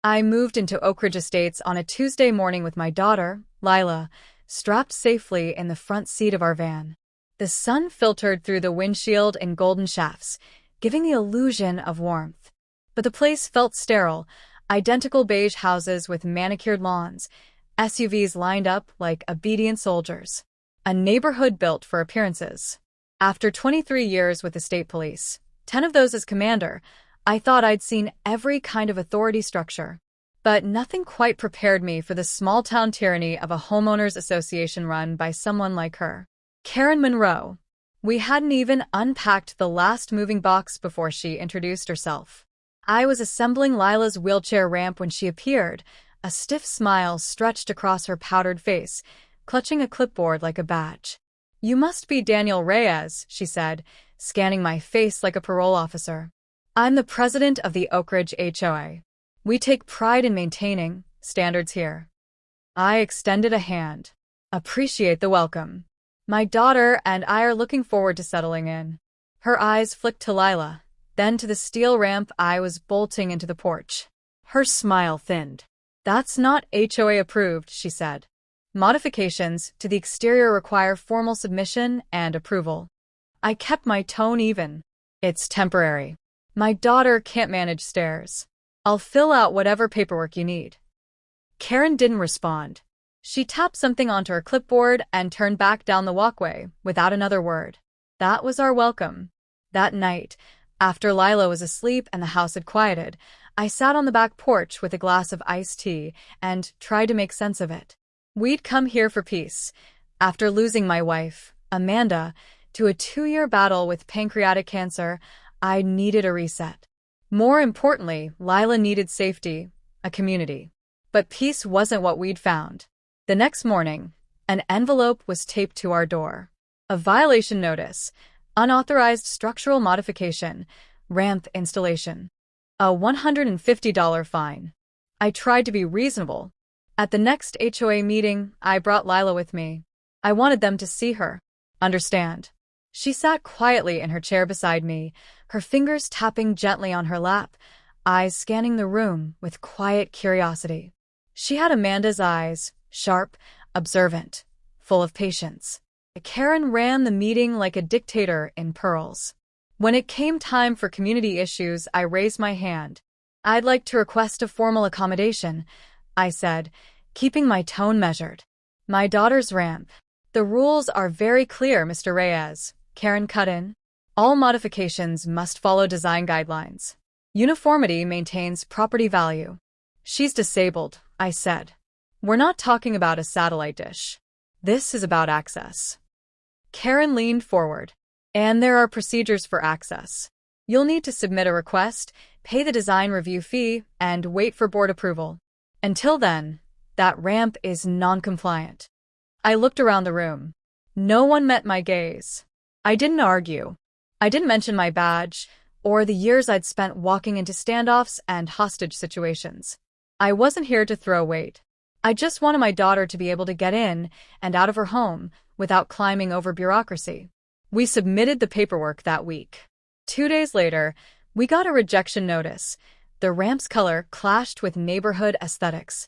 I moved into Oak Ridge Estates on a Tuesday morning with my daughter, Lila, strapped safely in the front seat of our van. The sun filtered through the windshield in golden shafts, giving the illusion of warmth. But the place felt sterile, identical beige houses with manicured lawns, SUVs lined up like obedient soldiers. A neighborhood built for appearances. After 23 years with the state police, 10 of those as commander, I thought I'd seen every kind of authority structure. But nothing quite prepared me for the small-town tyranny of a homeowners association run by someone like her. Karen Monroe. We hadn't even unpacked the last moving box before she introduced herself. I was assembling Lila's wheelchair ramp when she appeared, a stiff smile stretched across her powdered face, clutching a clipboard like a badge. "You must be Daniel Reyes," she said, scanning my face like a parole officer. "I'm the president of the Oak Ridge HOA. We take pride in maintaining standards here." I extended a hand. "Appreciate the welcome. My daughter and I are looking forward to settling in." Her eyes flicked to Lila, then to the steel ramp I was bolting into the porch. Her smile thinned. "That's not HOA approved," she said. "Modifications to the exterior require formal submission and approval." I kept my tone even. "It's temporary. My daughter can't manage stairs. I'll fill out whatever paperwork you need." Karen didn't respond. She tapped something onto her clipboard and turned back down the walkway without another word. That was our welcome. That night, after Lila was asleep and the house had quieted, I sat on the back porch with a glass of iced tea and tried to make sense of it. We'd come here for peace, after losing my wife, Amanda, to a 2-year battle with pancreatic cancer. I needed a reset. More importantly, Lila needed safety, a community. But peace wasn't what we'd found. The next morning, an envelope was taped to our door. A violation notice, unauthorized structural modification, ramp installation. A $150 fine. I tried to be reasonable. At the next HOA meeting, I brought Lila with me. I wanted them to see her, understand. She sat quietly in her chair beside me, her fingers tapping gently on her lap, eyes scanning the room with quiet curiosity. She had Amanda's eyes, sharp, observant, full of patience. Karen ran the meeting like a dictator in pearls. When it came time for community issues, I raised my hand. "I'd like to request a formal accommodation," I said, keeping my tone measured. "My daughter's ramp." "The rules are very clear, Mr. Reyes," Karen cut in. "All modifications must follow design guidelines. Uniformity maintains property value." "She's disabled," I said. "We're not talking about a satellite dish. This is about access." Karen leaned forward. "And there are procedures for access. You'll need to submit a request, pay the design review fee, and wait for board approval. Until then, that ramp is non-compliant." I looked around the room. No one met my gaze. I didn't argue. I didn't mention my badge, or the years I'd spent walking into standoffs and hostage situations. I wasn't here to throw weight. I just wanted my daughter to be able to get in and out of her home without climbing over bureaucracy. We submitted the paperwork that week. 2 days later, we got a rejection notice. The ramp's color clashed with neighborhood aesthetics.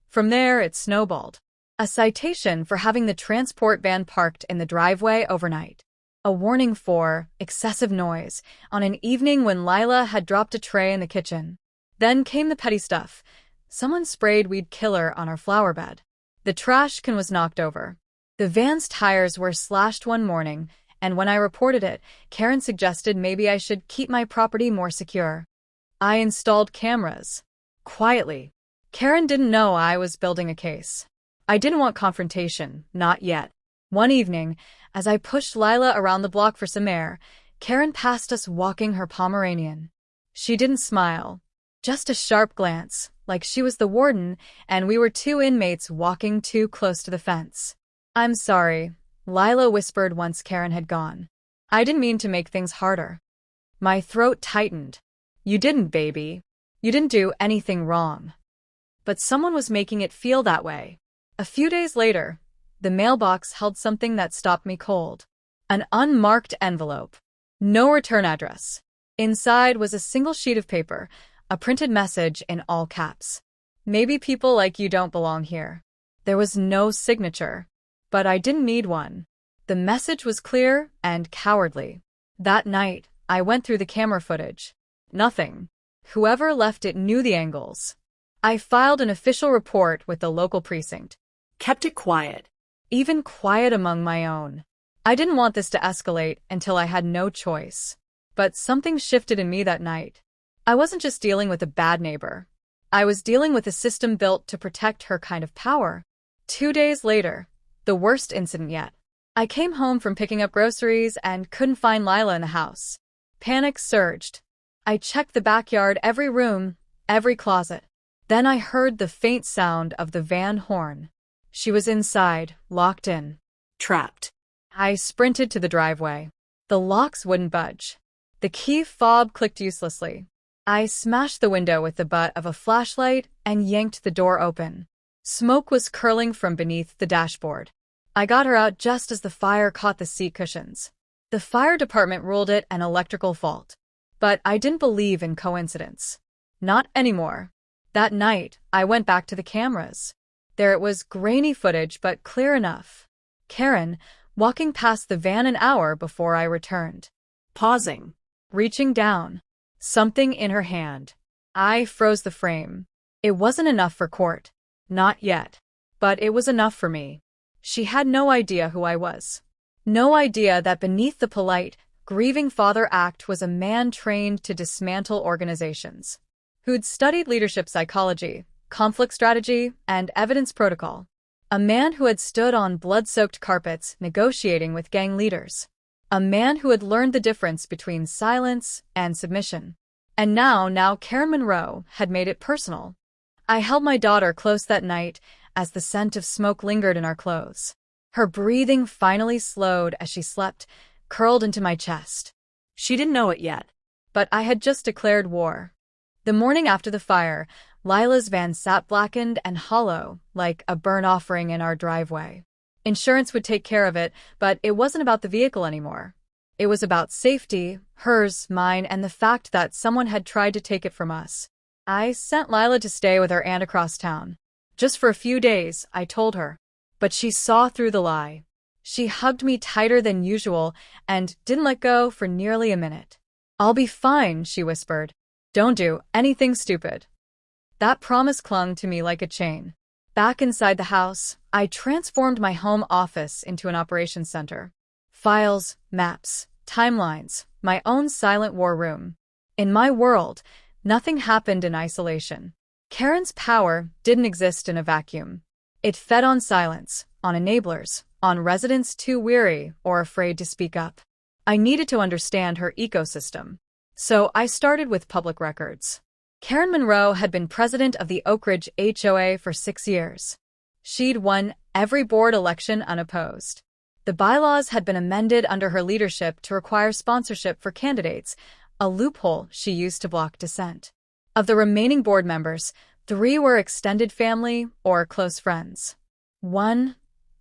From there, it snowballed. A citation for having the transport van parked in the driveway overnight. A warning for excessive noise on an evening when Lila had dropped a tray in the kitchen. Then came the petty stuff. Someone sprayed weed killer on our flower bed. The trash can was knocked over. The van's tires were slashed one morning, and when I reported it, Karen suggested maybe I should keep my property more secure. I installed cameras. Quietly. Karen didn't know I was building a case. I didn't want confrontation, not yet. One evening, as I pushed Lila around the block for some air, Karen passed us walking her Pomeranian. She didn't smile. Just a sharp glance, like she was the warden and we were 2 inmates walking too close to the fence. "I'm sorry," Lila whispered once Karen had gone. "I didn't mean to make things harder." My throat tightened. "You didn't, baby. You didn't do anything wrong." But someone was making it feel that way. A few days later, the mailbox held something that stopped me cold. An unmarked envelope. No return address. Inside was a single sheet of paper, a printed message in all caps. Maybe people like you don't belong here. There was no signature, but I didn't need one. The message was clear and cowardly. That night, I went through the camera footage. Nothing. Whoever left it knew the angles. I filed an official report with the local precinct. Kept it quiet. Even quiet among my own. I didn't want this to escalate until I had no choice. But something shifted in me that night. I wasn't just dealing with a bad neighbor. I was dealing with a system built to protect her kind of power. 2 days later, the worst incident yet. I came home from picking up groceries and couldn't find Lila in the house. Panic surged. I checked the backyard, every room, every closet. Then I heard the faint sound of the van horn. She was inside, locked in. Trapped. I sprinted to the driveway. The locks wouldn't budge. The key fob clicked uselessly. I smashed the window with the butt of a flashlight and yanked the door open. Smoke was curling from beneath the dashboard. I got her out just as the fire caught the seat cushions. The fire department ruled it an electrical fault. But I didn't believe in coincidence. Not anymore. That night, I went back to the cameras. There it was, grainy footage but clear enough. Karen, walking past the van an hour before I returned. Pausing. Reaching down. Something in her hand. I froze the frame. It wasn't enough for court. Not yet. But it was enough for me. She had no idea who I was. No idea that beneath the polite, grieving father act was a man trained to dismantle organizations. Who'd studied leadership psychology, conflict strategy, and evidence protocol. A man who had stood on blood-soaked carpets negotiating with gang leaders. A man who had learned the difference between silence and submission. And now Karen Monroe had made it personal. I held my daughter close that night as the scent of smoke lingered in our clothes. Her breathing finally slowed as she slept, curled into my chest. She didn't know it yet. But I had just declared war. The morning after the fire, Lila's van sat blackened and hollow, like a burnt offering in our driveway. Insurance would take care of it, but it wasn't about the vehicle anymore. It was about safety, hers, mine, and the fact that someone had tried to take it from us. I sent Lila to stay with her aunt across town. Just for a few days, I told her. But she saw through the lie. She hugged me tighter than usual and didn't let go for nearly a minute. "I'll be fine," she whispered. "Don't do anything stupid." That promise clung to me like a chain. Back inside the house, I transformed my home office into an operations center. Files, maps, timelines, my own silent war room. In my world, nothing happened in isolation. Karen's power didn't exist in a vacuum. It fed on silence, on enablers, on residents too weary or afraid to speak up. I needed to understand her ecosystem. So I started with public records. Karen Monroe had been president of the Oak Ridge HOA for 6 years. She'd won every board election unopposed. The bylaws had been amended under her leadership to require sponsorship for candidates, a loophole she used to block dissent. Of the remaining board members, 3 were extended family or close friends. 1,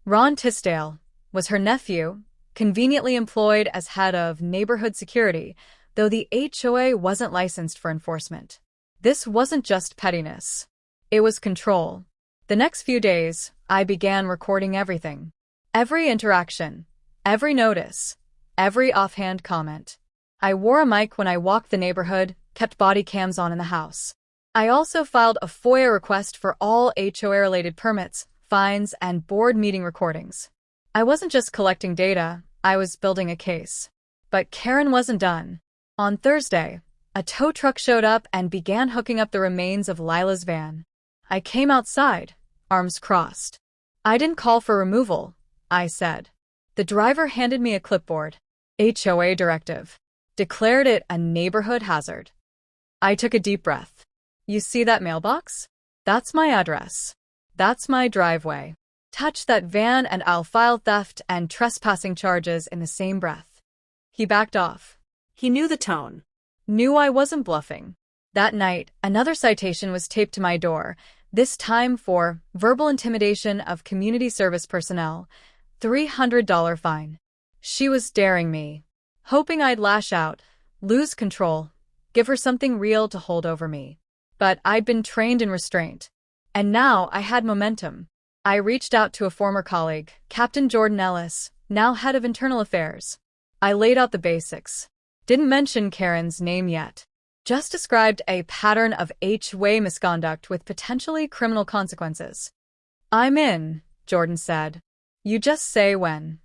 Ron Tisdale, was her nephew, conveniently employed as head of neighborhood security, though the HOA wasn't licensed for enforcement. This wasn't just pettiness. It was control. The next few days, I began recording everything. Every interaction, every notice, every offhand comment. I wore a mic when I walked the neighborhood, kept body cams on in the house. I also filed a FOIA request for all HOA-related permits, fines, and board meeting recordings. I wasn't just collecting data, I was building a case. But Karen wasn't done. On Thursday, a tow truck showed up and began hooking up the remains of Lila's van. I came outside, arms crossed. "I didn't call for removal," I said. The driver handed me a clipboard. HOA directive. Declared it a neighborhood hazard. I took a deep breath. "You see that mailbox? That's my address. That's my driveway. Touch that van and I'll file theft and trespassing charges in the same breath." He backed off. He knew the tone. Knew I wasn't bluffing. That night, another citation was taped to my door, this time for verbal intimidation of community service personnel, $300 fine. She was daring me, hoping I'd lash out, lose control, give her something real to hold over me. But I'd been trained in restraint. And now I had momentum. I reached out to a former colleague, Captain Jordan Ellis, now head of internal affairs. I laid out the basics. Didn't mention Karen's name yet. Just described a pattern of HOA misconduct with potentially criminal consequences. "I'm in," Jordan said. "You just say when."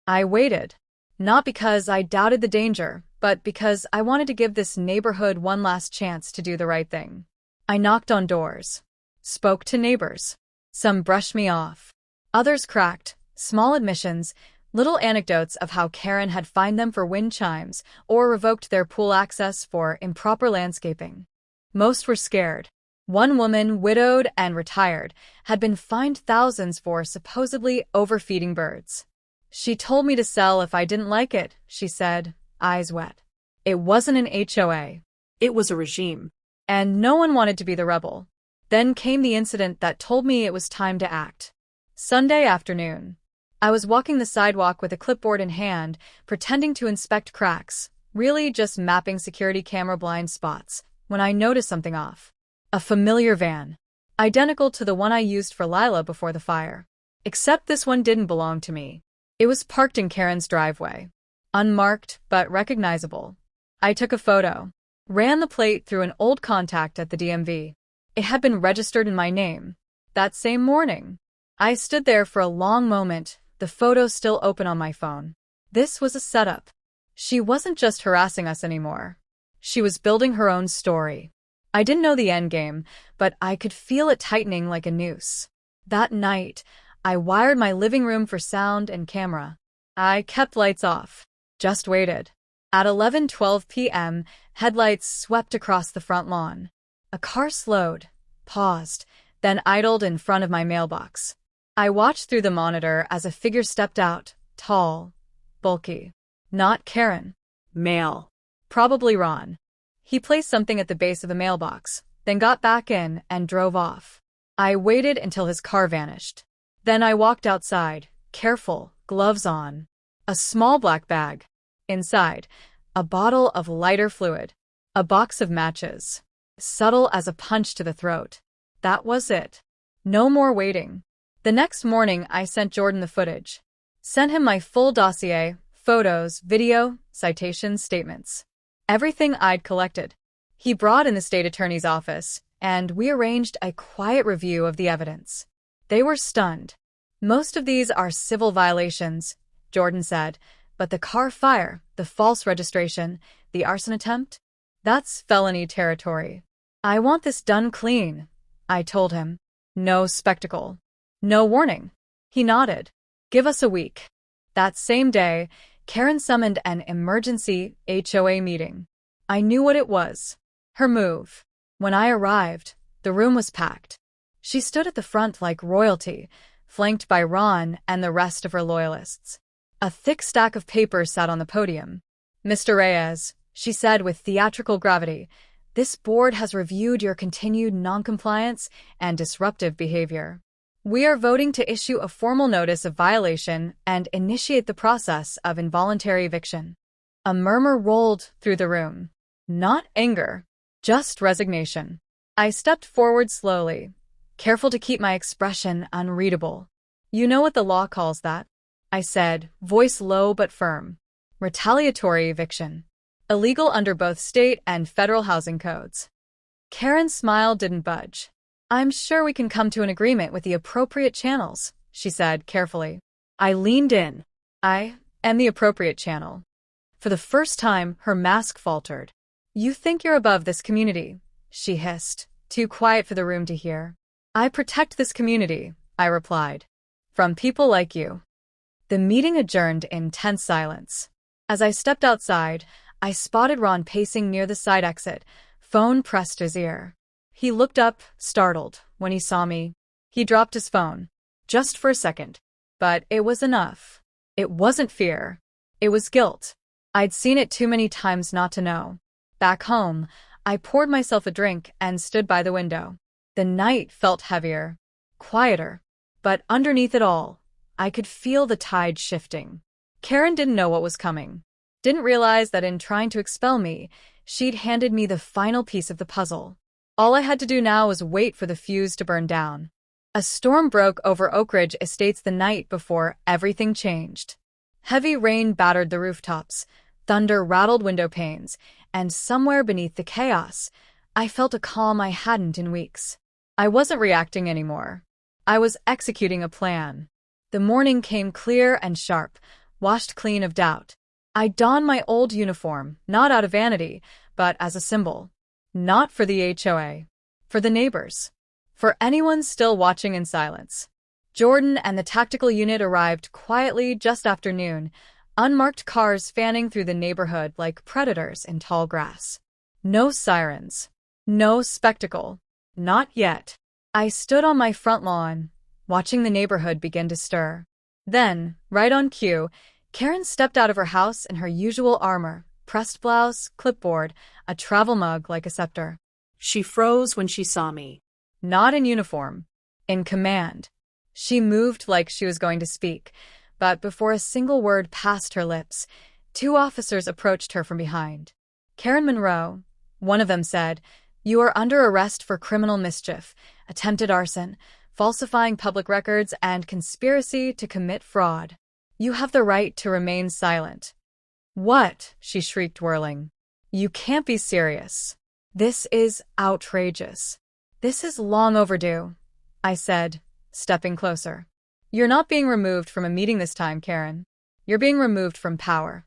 I waited. Not because I doubted the danger, but because I wanted to give this neighborhood one last chance to do the right thing. I knocked on doors. Spoke to neighbors. Some brushed me off. Others cracked, small admissions, little anecdotes of how Karen had fined them for wind chimes or revoked their pool access for improper landscaping. Most were scared. One woman, widowed and retired, had been fined thousands for supposedly overfeeding birds. "She told me to sell if I didn't like it," she said, eyes wet. It wasn't an HOA. It was a regime. And no one wanted to be the rebel. Then came the incident that told me it was time to act. Sunday afternoon. I was walking the sidewalk with a clipboard in hand, pretending to inspect cracks, really just mapping security camera blind spots, when I noticed something off. A familiar van. Identical to the one I used for Lila before the fire. Except this one didn't belong to me. It was parked in Karen's driveway. Unmarked, but recognizable. I took a photo. Ran the plate through an old contact at the DMV. It had been registered in my name. That same morning. I stood there for a long moment, the photo still open on my phone. This was a setup. She wasn't just harassing us anymore. She was building her own story. I didn't know the endgame, but I could feel it tightening like a noose. That night, I wired my living room for sound and camera. I kept lights off. Just waited. At 11:12 p.m., headlights swept across the front lawn. A car slowed, paused, then idled in front of my mailbox. I watched through the monitor as a figure stepped out, tall, bulky. Not Karen. Male. Probably Ron. He placed something at the base of the mailbox, then got back in and drove off. I waited until his car vanished. Then I walked outside, careful, gloves on. A small black bag. Inside, a bottle of lighter fluid. A box of matches. Subtle as a punch to the throat. That was it. No more waiting. The next morning, I sent Jordan the footage. Sent him my full dossier, photos, video, citations, statements. Everything I'd collected. He brought in the state attorney's office, and we arranged a quiet review of the evidence. They were stunned. "Most of these are civil violations," Jordan said, "but the car fire, the false registration, the arson attempt? That's felony territory. I want this done clean," I told him. "No spectacle. No warning." He nodded. "Give us a week." That same day, Karen summoned an emergency HOA meeting. I knew what it was. Her move. When I arrived, the room was packed. She stood at the front like royalty, flanked by Ron and the rest of her loyalists. A thick stack of papers sat on the podium. "Mr. Reyes," she said with theatrical gravity, "this board has reviewed your continued noncompliance and disruptive behavior. We are voting to issue a formal notice of violation and initiate the process of involuntary eviction." A murmur rolled through the room. Not anger, just resignation. I stepped forward slowly, careful to keep my expression unreadable. "You know what the law calls that?" I said, voice low but firm. "Retaliatory eviction. Illegal under both state and federal housing codes." Karen's smile didn't budge. "I'm sure we can come to an agreement with the appropriate channels," she said carefully. I leaned in. "I am the appropriate channel." For the first time, her mask faltered. "You think you're above this community," she hissed, too quiet for the room to hear. "I protect this community," I replied. "From people like you." The meeting adjourned in tense silence. As I stepped outside, I spotted Ron pacing near the side exit, phone pressed to his ear. He looked up, startled, when he saw me. He dropped his phone. Just for a second. But it was enough. It wasn't fear. It was guilt. I'd seen it too many times not to know. Back home, I poured myself a drink and stood by the window. The night felt heavier, quieter. But underneath it all, I could feel the tide shifting. Karen didn't know what was coming. Didn't realize that in trying to expel me, She'd handed me the final piece of the puzzle. All I had to do now was wait for the fuse to burn down. A storm broke over Oak Ridge Estates the night before everything changed. Heavy rain battered the rooftops, thunder rattled window panes, and somewhere beneath the chaos, I felt a calm I hadn't in weeks. I wasn't reacting anymore. I was executing a plan. The morning came clear and sharp, washed clean of doubt. I donned my old uniform, not out of vanity, but as a symbol. Not for the HOA. For the neighbors. For anyone still watching in silence. Jordan and the tactical unit arrived quietly just after noon, unmarked cars fanning through the neighborhood like predators in tall grass. No sirens. No spectacle. Not yet. I stood on my front lawn, watching the neighborhood begin to stir. Then, right on cue, Karen stepped out of her house in her usual armor, pressed blouse, clipboard, a travel mug like a scepter. She froze when she saw me. Not in uniform. In command. She moved like she was going to speak, but before a single word passed her lips, 2 officers approached her from behind. "Karen Monroe," one of them said, "you are under arrest for criminal mischief, attempted arson, falsifying public records, and conspiracy to commit fraud. You have the right to remain silent." "What?" she shrieked, whirling. "You can't be serious. This is outrageous. This is long overdue," I said, stepping closer. "You're not being removed from a meeting this time, Karen. You're being removed from power."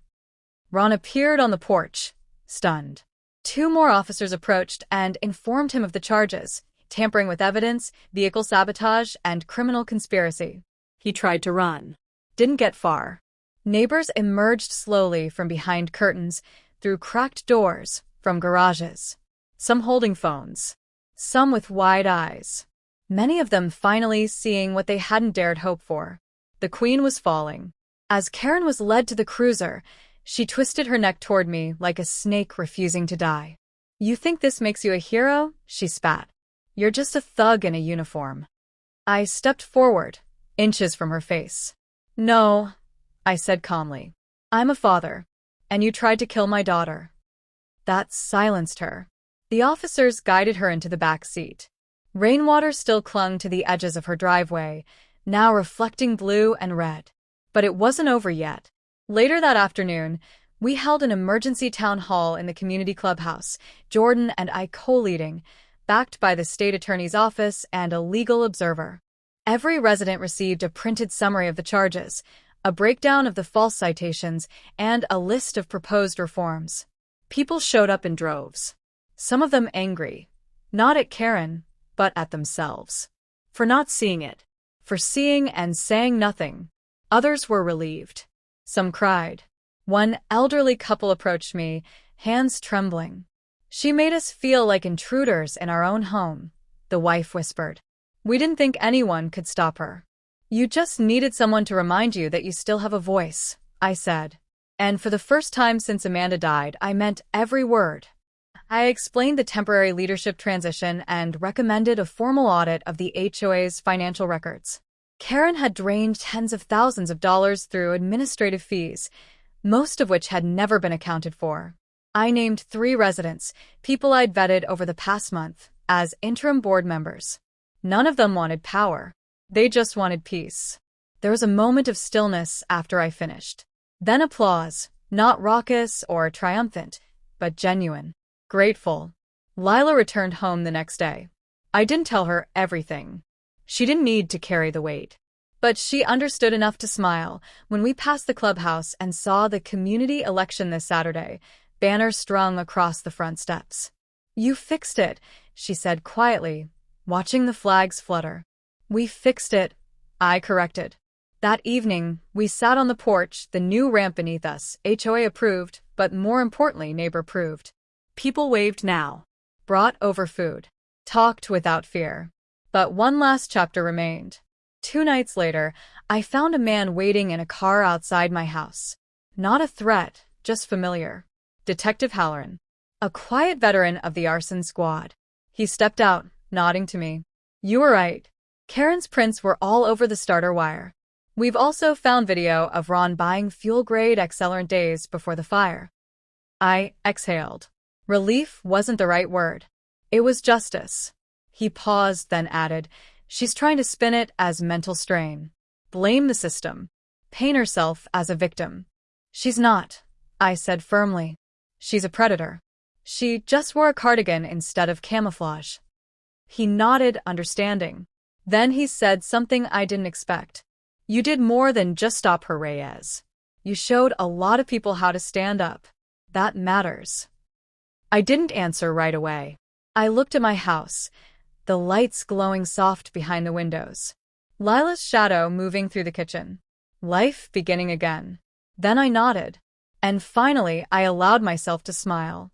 Ron appeared on the porch, stunned. 2 more officers approached and informed him of the charges: tampering with evidence, vehicle sabotage, and criminal conspiracy. He tried to run. Didn't get far. Neighbors emerged slowly from behind curtains, through cracked doors, from garages. Some holding phones. Some with wide eyes. Many of them finally seeing what they hadn't dared hope for. The Queen was falling. As Karen was led to the cruiser, she twisted her neck toward me like a snake refusing to die. "You think this makes you a hero?" she spat. "You're just a thug in a uniform." I stepped forward, inches from her face. "No," I said calmly. "I'm a father, and you tried to kill my daughter." That silenced her. The officers guided her into the back seat. Rainwater still clung to the edges of her driveway, now reflecting blue and red. But it wasn't over yet. Later that afternoon, we held an emergency town hall in the community clubhouse, Jordan and I co-leading, backed by the state attorney's office and a legal observer. Every resident received a printed summary of the charges, a breakdown of the false citations, and a list of proposed reforms. People showed up in droves. Some of them angry, not at Karen, but at themselves. For not seeing it. For seeing and saying nothing. Others were relieved. Some cried. One elderly couple approached me, hands trembling. "She made us feel like intruders in our own home," the wife whispered. "We didn't think anyone could stop her." "You just needed someone to remind you that you still have a voice," I said. And for the first time since Amanda died, I meant every word. I explained the temporary leadership transition and recommended a formal audit of the HOA's financial records. Karen had drained tens of thousands of dollars through administrative fees, most of which had never been accounted for. I named 3 residents, people I'd vetted over the past month, as interim board members. None of them wanted power. They just wanted peace. There was a moment of stillness after I finished. Then applause, not raucous or triumphant, but genuine. Grateful. Lila returned home the next day. I didn't tell her everything. She didn't need to carry the weight. But she understood enough to smile when we passed the clubhouse and saw the community election this Saturday, banners strung across the front steps. "You fixed it," she said quietly, watching the flags flutter. "We fixed it," I corrected. That evening, we sat on the porch, the new ramp beneath us, HOA approved, but more importantly, neighbor approved. People waved now, brought over food, talked without fear. But one last chapter remained. 2 nights later, I found a man waiting in a car outside my house. Not a threat, just familiar. Detective Halloran. A quiet veteran of the arson squad. He stepped out, nodding to me. "You were right. Karen's prints were all over the starter wire. We've also found video of Ron buying fuel-grade accelerant days before the fire." I exhaled. Relief wasn't the right word. It was justice. He paused, then added, "She's trying to spin it as mental strain. Blame the system. Paint herself as a victim. She's not," I said firmly. "She's a predator. She just wore a cardigan instead of camouflage." He nodded, understanding. Then he said something I didn't expect. "You did more than just stop her, Reyes. You showed a lot of people how to stand up. That matters." I didn't answer right away. I looked at my house, the lights glowing soft behind the windows. Lila's shadow moving through the kitchen. Life beginning again. Then I nodded. And finally, I allowed myself to smile.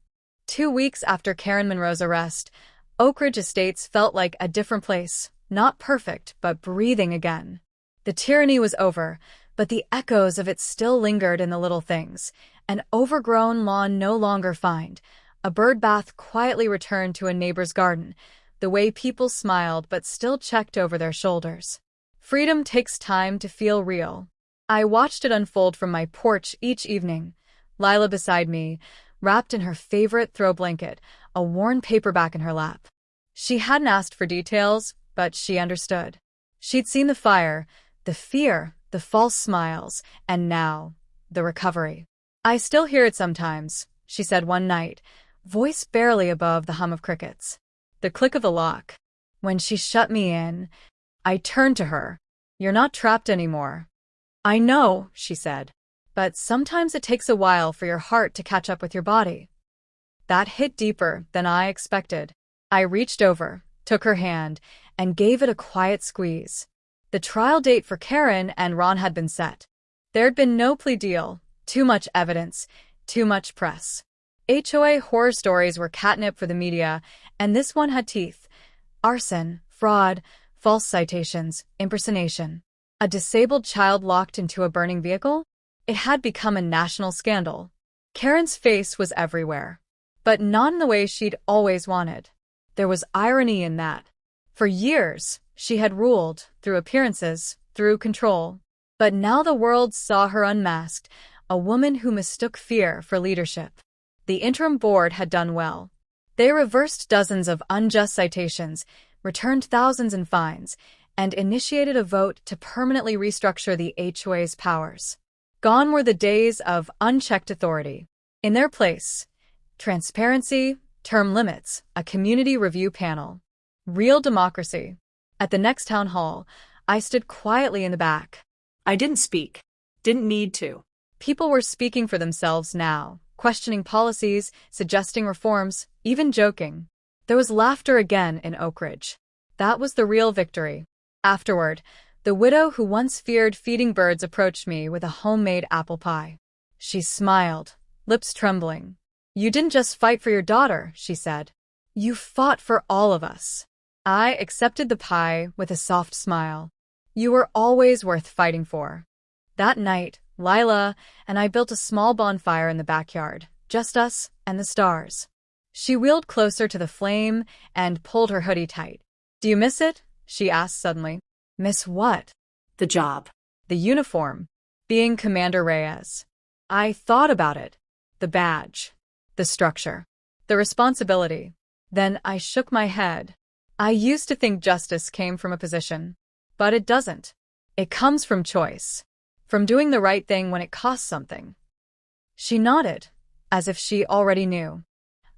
2 weeks after Karen Monroe's arrest, Oak Ridge Estates felt like a different place. Not perfect, but breathing again. The tyranny was over, but the echoes of it still lingered in the little things. An overgrown lawn no longer fined. A bird bath quietly returned to a neighbor's garden. The way people smiled but still checked over their shoulders. Freedom takes time to feel real. I watched it unfold from my porch each evening. Lila beside me, wrapped in her favorite throw blanket, a worn paperback in her lap. She hadn't asked for details, but she understood. She'd seen the fire, the fear, the false smiles, and now, the recovery. "I still hear it sometimes," she said one night, voice barely above the hum of crickets. The click of the lock. When she shut me in, I turned to her. "You're not trapped anymore." "I know," she said, "but sometimes it takes a while for your heart to catch up with your body." That hit deeper than I expected. I reached over, took her hand, and gave it a quiet squeeze. The trial date for Karen and Ron had been set. There'd been no plea deal, too much evidence, too much press. HOA horror stories were catnip for the media, and this one had teeth. Arson, fraud, false citations, impersonation. A disabled child locked into a burning vehicle? It had become a national scandal. Karen's face was everywhere, but not in the way she'd always wanted. There was irony in that. For years, she had ruled, through appearances, through control. But now the world saw her unmasked, a woman who mistook fear for leadership. The interim board had done well. They reversed dozens of unjust citations, returned thousands in fines, and initiated a vote to permanently restructure the HOA's powers. Gone were the days of unchecked authority. In their place, transparency, term limits, a community review panel. Real democracy. At the next town hall, I stood quietly in the back. I didn't speak. Didn't need to. People were speaking for themselves now, questioning policies, suggesting reforms, even joking. There was laughter again in Oak Ridge. That was the real victory. Afterward, the widow who once feared feeding birds approached me with a homemade apple pie. She smiled, lips trembling. "You didn't just fight for your daughter," she said. "You fought for all of us." I accepted the pie with a soft smile. You were always worth fighting for. That night, Lila and I built a small bonfire in the backyard, just us and the stars. She wheeled closer to the flame and pulled her hoodie tight. "Do you miss it?" she asked suddenly. "Miss what?" The job. "The uniform. Being Commander Reyes." I thought about it. The badge. The structure. The responsibility. Then I shook my head. I used to think justice came from a position. But it doesn't. It comes from choice. From doing the right thing when it costs something. She nodded, as if she already knew.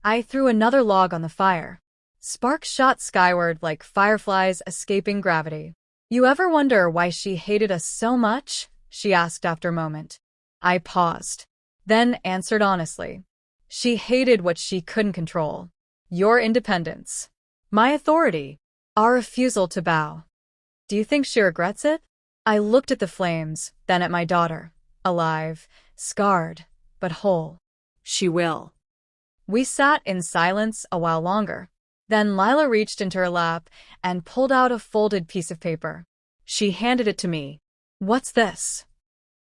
I threw another log on the fire. Sparks shot skyward like fireflies escaping gravity. "You ever wonder why she hated us so much?" she asked after a moment. I paused, then answered honestly. She hated what she couldn't control. Your independence. My authority. Our refusal to bow. "Do you think she regrets it?" I looked at the flames, then at my daughter. Alive, scarred, but whole. She will. We sat in silence a while longer. Then Lila reached into her lap and pulled out a folded piece of paper. She handed it to me. "What's this?"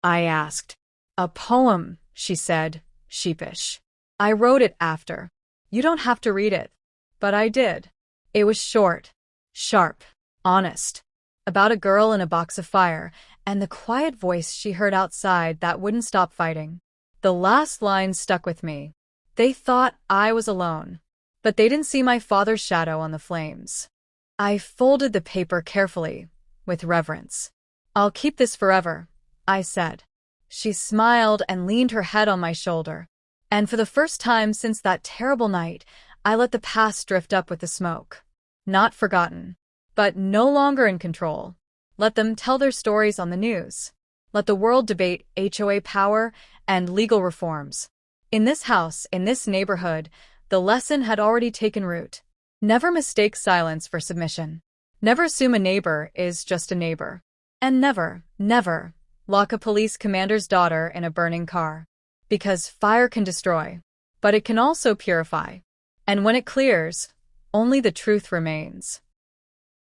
I asked. "A poem," she said, sheepish. "I wrote it after. You don't have to read it." But I did. It was short, sharp, honest. About a girl in a box of fire and the quiet voice she heard outside that wouldn't stop fighting. The last line stuck with me. They thought I was alone, but they didn't see my father's shadow on the flames. I folded the paper carefully, with reverence. "I'll keep this forever," I said. She smiled and leaned her head on my shoulder. And for the first time since that terrible night, I let the past drift up with the smoke. Not forgotten, but no longer in control. Let them tell their stories on the news. Let the world debate HOA power and legal reforms. In this house, in this neighborhood, the lesson had already taken root. Never mistake silence for submission. Never assume a neighbor is just a neighbor. And never, never lock a police commander's daughter in a burning car. Because fire can destroy, but it can also purify. And when it clears, only the truth remains.